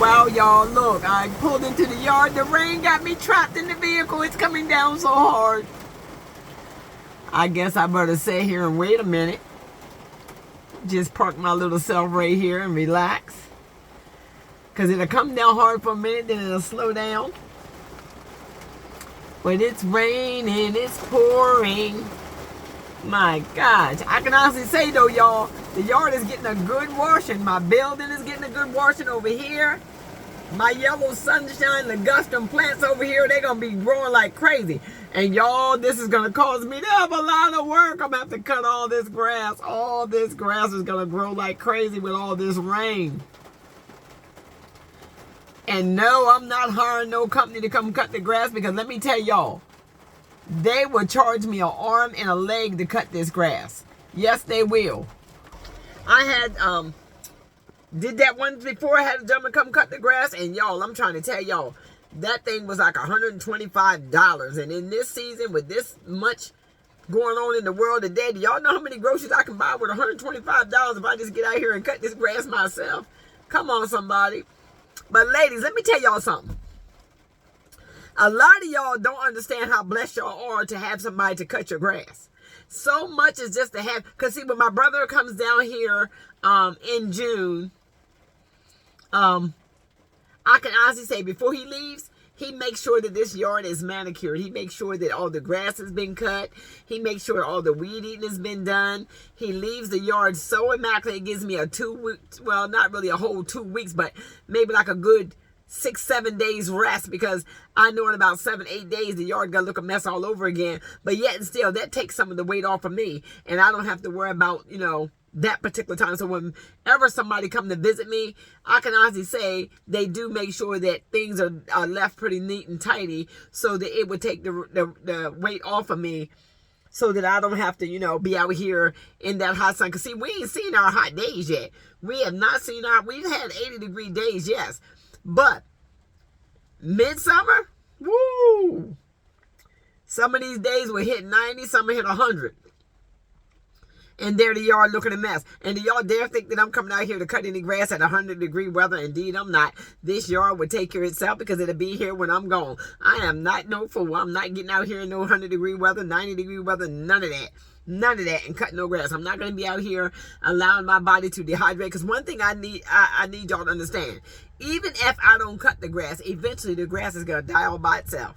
Wow, y'all, look, I pulled into the yard. The rain got me trapped in the vehicle. It's coming down so hard. I guess I better sit here and wait a minute. Just park my little self right here and relax. Because it'll come down hard for a minute, then it'll slow down. But it's raining, it's pouring. My gosh. I can honestly say, though, y'all, the yard is getting a good washing. My building is getting a good washing over here. My yellow sunshine, the Gustum plants over here, they're going to be growing like crazy. And y'all, this is going to cause me to have a lot of work. I'm going to have to cut all this grass. All this grass is going to grow like crazy with all this rain. And no, I'm not hiring no company to come cut the grass, because let me tell y'all, they will charge me an arm and a leg to cut this grass. Yes, they will. I had, did that once before. I had a gentleman come cut the grass, and y'all, I'm trying to tell y'all, that thing was like $125. And in this season, with this much going on in the world today, do y'all know how many groceries I can buy with $125 if I just get out here and cut this grass myself? Come on, somebody. But ladies, let me tell y'all something. A lot of y'all don't understand how blessed y'all are to have somebody to cut your grass. So much is just to have, because see, when my brother comes down here in June, I can honestly say before he leaves, he makes sure that this yard is manicured. He makes sure that all the grass has been cut. He makes sure all the weed eating has been done. He leaves the yard so immaculate. It gives me a 2 week, well, not really a whole 2 weeks, but maybe like a good 6-7 days rest, because I know in about 7-8 days the yard gonna look a mess all over again. But yet and still, that takes some of the weight off of me, and I don't have to worry about, you know, that particular time. So whenever somebody come to visit me, I can honestly say they do make sure that things are left pretty neat and tidy, so that it would take the weight off of me, so that I don't have to, you know, be out here in that hot sun. Because see, we ain't seen our hot days yet. We have not seen we've had 80-degree days, yes. But midsummer, woo! Some of these days will hit 90, some will hit 100. And there the yard looking a mess. And do y'all dare think that I'm coming out here to cut any grass at 100-degree weather? Indeed, I'm not. This yard will take care of itself, because it'll be here when I'm gone. I am not no fool. I'm not getting out here in no 100-degree weather, 90-degree weather, none of that. None of that, and cut no grass. I'm not going to be out here allowing my body to dehydrate. Because one thing I need y'all to understand, even if I don't cut the grass, eventually the grass is going to die all by itself.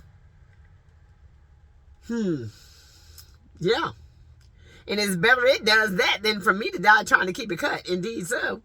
Yeah. And it's better it does that than for me to die trying to keep it cut. Indeed so.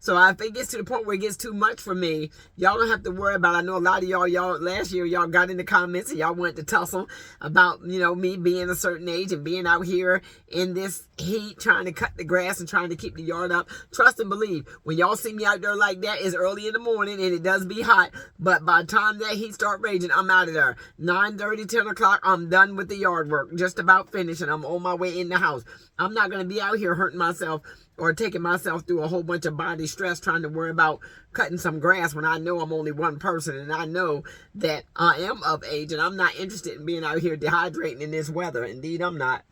So if it gets to the point where it gets too much for me, y'all don't have to worry about it. I know a lot of y'all last year, y'all got in the comments and y'all wanted to tussle about, you know, me being a certain age and being out here in this heat trying to cut the grass and trying to keep the yard up. Trust and believe, when y'all see me out there like that, it's early in the morning and it does be hot. But by the time that heat start raging, I'm out of there. 9:30, 10 o'clock, I'm done with the yard work. Just about finished, and I'm on my way in the house. I'm not going to be out here hurting myself or taking myself through a whole bunch of body stress trying to worry about cutting some grass when I know I'm only one person, and I know that I am of age, and I'm not interested in being out here dehydrating in this weather. Indeed, I'm not.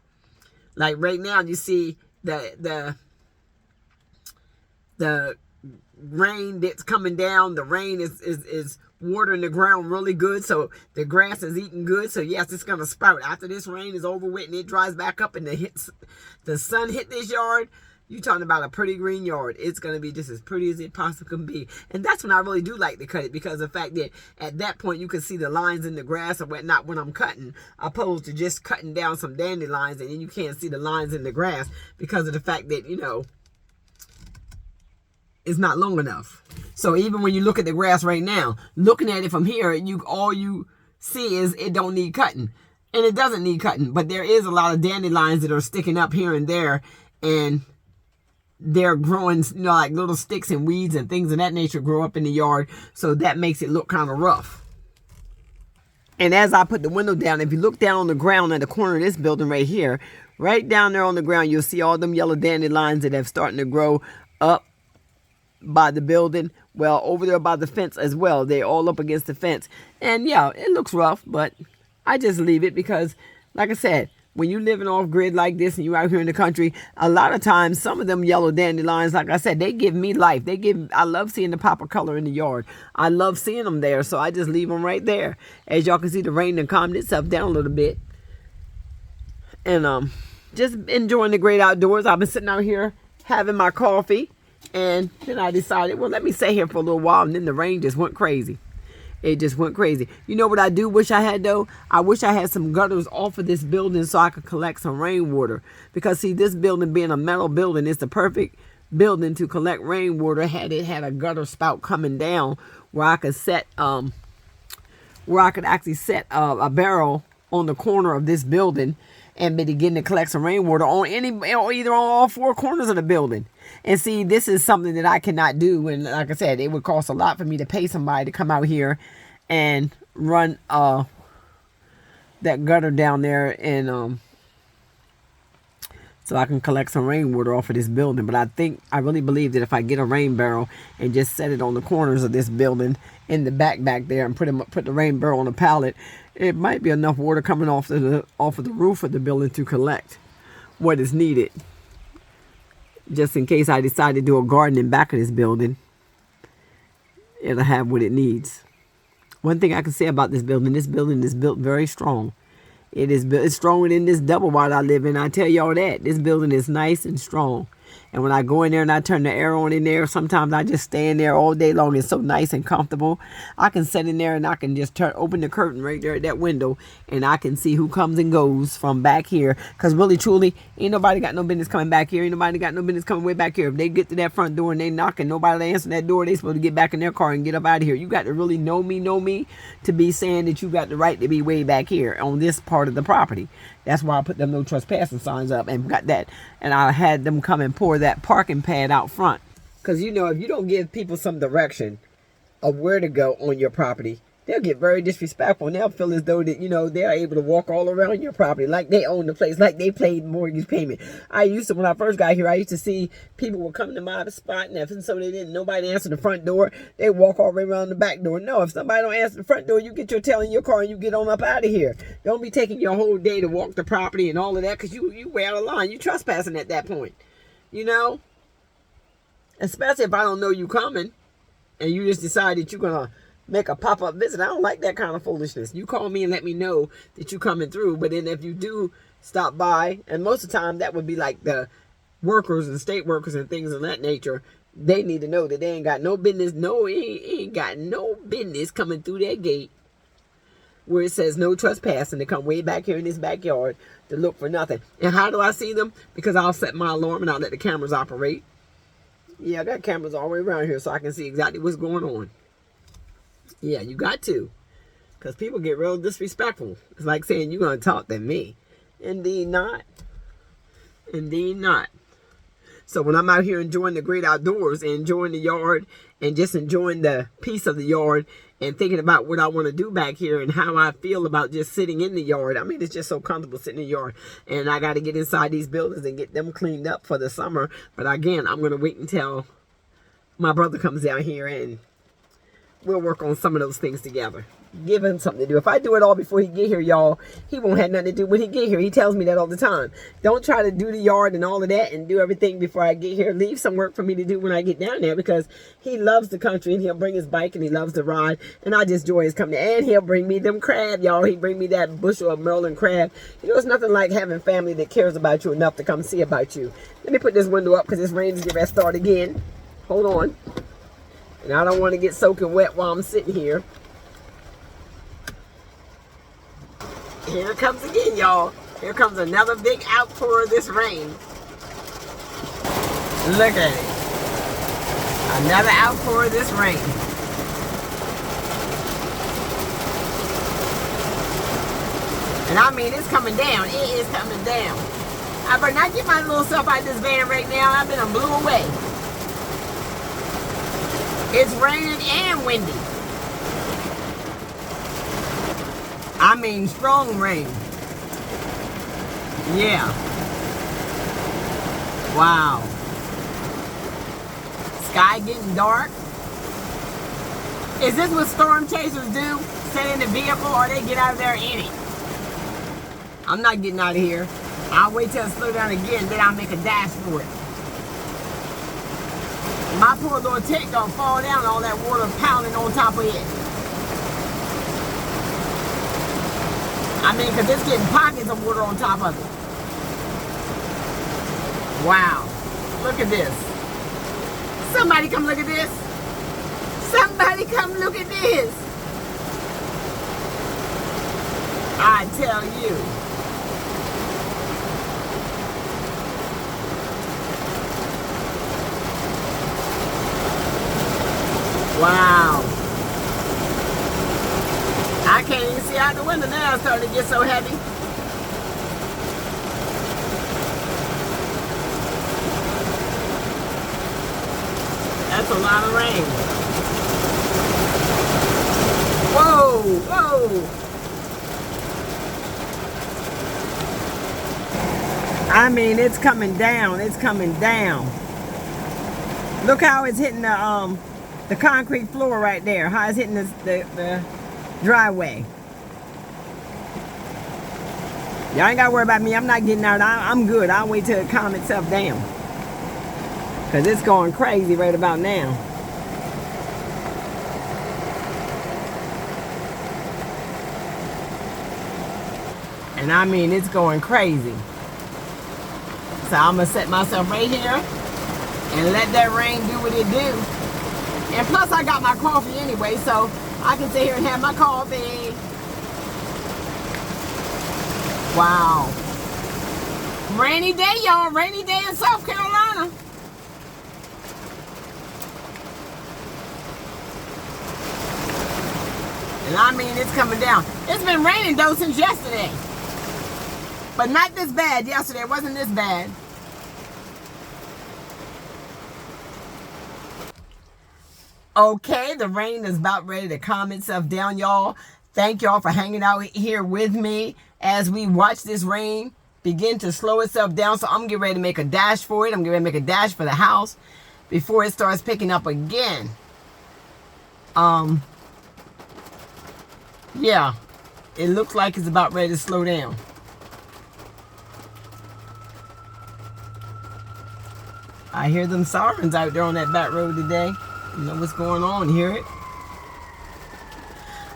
Like right now, you see the rain that's coming down. The rain is watering the ground really good, so the grass is eating good. So yes, it's gonna sprout after this rain is over with and it dries back up and the sun hit this yard. You talking about a pretty green yard. It's going to be just as pretty as it possibly can be. And that's when I really do like to cut it, because of the fact that at that point you can see the lines in the grass or whatnot when I'm cutting, opposed to just cutting down some dandelions and then you can't see the lines in the grass because of the fact that, you know, it's not long enough. So even when you look at the grass right now, looking at it from here, all you see is it don't need cutting. And it doesn't need cutting. But there is a lot of dandelions that are sticking up here and there, and they're growing, you know, like little sticks and weeds and things of that nature grow up in the yard. So that makes it look kind of rough. And as I put the window down, if you look down on the ground at the corner of this building right here, right down there on the ground, you'll see all them yellow dandelions that have starting to grow up by the building. Well, over there by the fence as well. They're all up against the fence. And yeah, it looks rough, but I just leave it because, like I said, when you living off grid like this and you out here in the country, a lot of times some of them yellow dandelions, like I said, they give me life. I love seeing the pop of color in the yard. I love seeing them there, so I just leave them right there. As y'all can see, the rain done calmed itself down a little bit. And just enjoying the great outdoors. I've been sitting out here having my coffee, and then I decided, well, let me stay here for a little while, and then the rain just went crazy. It just went crazy. You know what I do wish I had, though? I wish I had some gutters off of this building so I could collect some rainwater. Because, see, this building being a metal building, it's the perfect building to collect rainwater. Had it had a gutter spout coming down where I could set, actually set a barrel on the corner of this building and begin to collect some rainwater on either on all four corners of the building. And see, this is something that I cannot do. And like I said, it would cost a lot for me to pay somebody to come out here and run that gutter down there, and so I can collect some rainwater off of this building. But I really believe that if I get a rain barrel and just set it on the corners of this building in the back there and put the rain barrel on a pallet, it might be enough water coming off of the roof of the building to collect what is needed. Just in case I decide to do a garden in back of this building, it'll have what it needs. One thing I can say about this building is built very strong. It's stronger than this double wide I live in. I tell y'all that. This building is nice and strong. And when I go in there and I turn the air on in there, sometimes I just stay in there all day long. It's so nice and comfortable. I can sit in there and I can just open the curtain right there at that window, and I can see who comes and goes from back here. Because really, truly, ain't nobody got no business coming back here. Ain't nobody got no business coming way back here. If they get to that front door and they knock and nobody answer that door, they supposed to get back in their car and get up out of here. You got to really know me to be saying that you got the right to be way back here on this part of the property. That's why I put them no trespassing signs up and got that. And I had them come and pour that parking pad out front. Because, you know, if you don't give people some direction of where to go on your property, they'll get very disrespectful, and they'll feel as though that, you know, they're able to walk all around your property like they own the place, like they paid mortgage payment. When I first got here, I used to see people would come to my spot, and if nobody answer the front door, they walk all the way around the back door. No, if somebody don't answer the front door, you get your tail in your car and you get on up out of here. Don't be taking your whole day to walk the property and all of that, because you way out of line. You trespassing at that point, you know? Especially if I don't know you coming and you just decide that you're going to make a pop-up visit. I don't like that kind of foolishness. You call me and let me know that you're coming through. But then if you do stop by, and most of the time that would be like the workers and state workers and things of that nature, they need to know that they ain't got no business. Ain't got no business coming through that gate where it says no trespassing, to come way back here in this backyard to look for nothing. And how do I see them? Because I'll set my alarm and I'll let the cameras operate. Yeah, I got cameras all the way around here so I can see exactly what's going on. Yeah, you got to. Because people get real disrespectful. It's like saying you're going to talk to me. Indeed not. Indeed not. So when I'm out here enjoying the great outdoors and enjoying the yard and just enjoying the peace of the yard and thinking about what I want to do back here and how I feel about just sitting in the yard. I mean, it's just so comfortable sitting in the yard. And I got to get inside these buildings and get them cleaned up for the summer. But again, I'm going to wait until my brother comes down here and we'll work on some of those things together. Give him something to do. If I do it all before he get here, y'all, he won't have nothing to do when he get here. He tells me that all the time. Don't try to do the yard and all of that and do everything before I get here. Leave some work for me to do when I get down there, because he loves the country and he'll bring his bike and he loves to ride, and I just enjoy his company. And he'll bring me them crab, y'all. He bring me that bushel of Merlin crab. You know, it's nothing like having family that cares about you enough to come see about you. Let me put this window up because this rain is getting ready to start again. Hold on. And I don't want to get soaking wet while I'm sitting here. Here it comes again, y'all. Here comes another big outpour of this rain. Look at it. Another outpour of this rain. And I mean, it's coming down. It is coming down. I better not get my little self out of this van right now. I've been blew away. It's raining and windy. I mean, strong rain. Yeah. Wow. Sky getting dark. Is this what storm chasers do? Sit in the vehicle or they get out of there in it? I'm not getting out of here. I'll wait till it slow down again, then I'll make a dash for it. My poor little tank gonna fall down, all that water pounding on top of it. I mean, because it's getting pockets of water on top of it. Wow. Look at this. Somebody come look at this. Somebody come look at this. I tell you. Wow. I can't even see out the window now. It's starting to get so heavy. That's a lot of rain. Whoa, whoa. I mean, it's coming down. It's coming down. Look how it's hitting the concrete floor right there. How it's hitting the driveway. Y'all ain't got to worry about me. I'm not getting out. I'm good. I'll wait till it calm itself down. Because it's going crazy right about now. And I mean, it's going crazy. So I'm going to set myself right here and let that rain do what it do. And plus I got my coffee anyway, so I can sit here and have my coffee. Wow. Rainy day, y'all. Rainy day in South Carolina. And I mean, it's coming down. It's been raining though since yesterday. But not this bad. Yesterday it wasn't this bad. Okay, the rain is about ready to calm itself down, y'all. Thank y'all for hanging out here with me as we watch this rain begin to slow itself down. So I'm getting ready to make a dash for it. I'm getting ready to make a dash for the house before it starts picking up again. Yeah, it looks like it's about ready to slow down. I hear them sirens out there on that back road today. You know what's going on, hear it?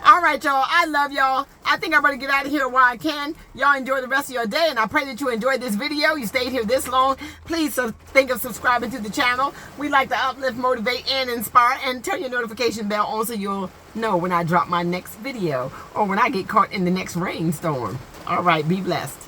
All right, y'all. I love y'all. I think I'm ready to get out of here while I can. Y'all enjoy the rest of your day, and I pray that you enjoyed this video. You stayed here this long. Please think of subscribing to the channel. We like to uplift, motivate, and inspire. And turn your notification bell on so you'll know when I drop my next video or when I get caught in the next rainstorm. All right, be blessed.